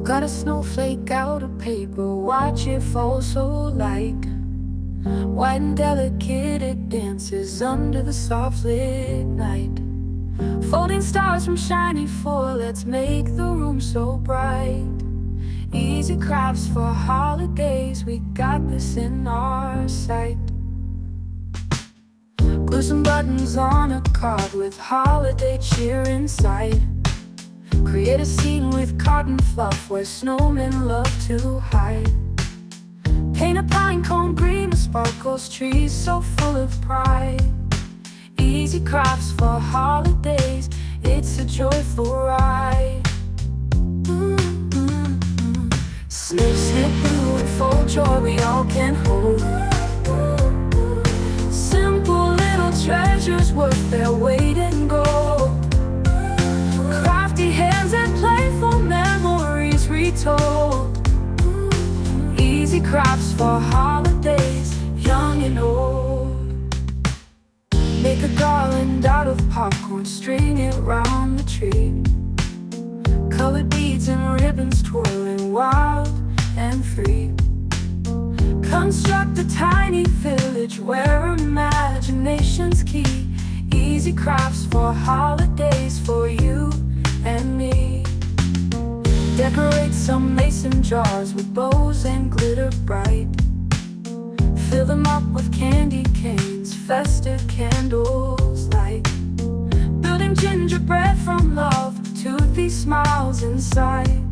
Got a snowflake out of paper, watch it fall so like white and delicate it dances under the soft lit night. Folding stars from shiny foil, let's make the room so bright. Easy crafts for holidays, we got this in our sight. Glue some buttons on a card with holiday cheer inside. Create a scene with cotton fluff where snowmen love to hide. Paint a pine cone green with sparkles, trees so full of pride. Easy crafts for holidays, it's a joyful ride. Snips hit blue and full joy we all can hold. Simple little treasures worth their weight in gold. Crafty hands and playful memories retold. Easy crafts for holidays, young and old. Make a garland out of popcorn, string it round the tree. Colored beads and ribbons twirling wild and free. Construct a tiny village where imagination's key. Easy crafts for holidays for you and me. Decorate some mason jars with bows and glitter bright. Fill them up with candy canes, festive candles light. Building gingerbread from love, toothy smiles inside.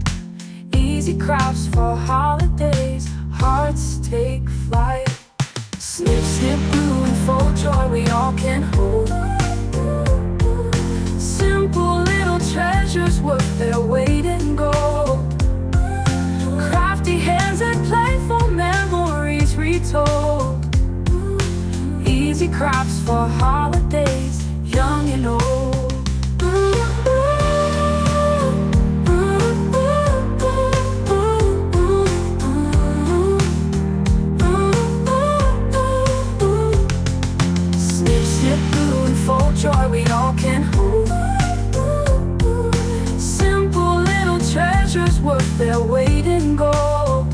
Easy crafts for holidays, hearts take flight. Snips hit blue and full joy we all can hold. Simple little treasures worth their weight in gold. Crafty hands and playful memories retold. Easy crafts for holidays, young and old. Joy we all can hold. Simple little treasures worth their weight in gold.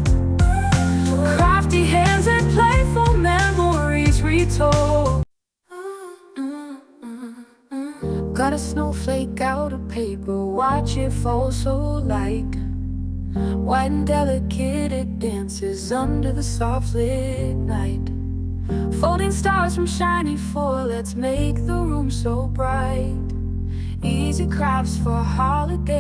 Crafty hands and playful memories retold. Got a snowflake out of paper, watch it fall so like white and delicate it dances under the soft lit night. Folding stars from shiny foil, let's make the room so bright. Easy crafts for holidays.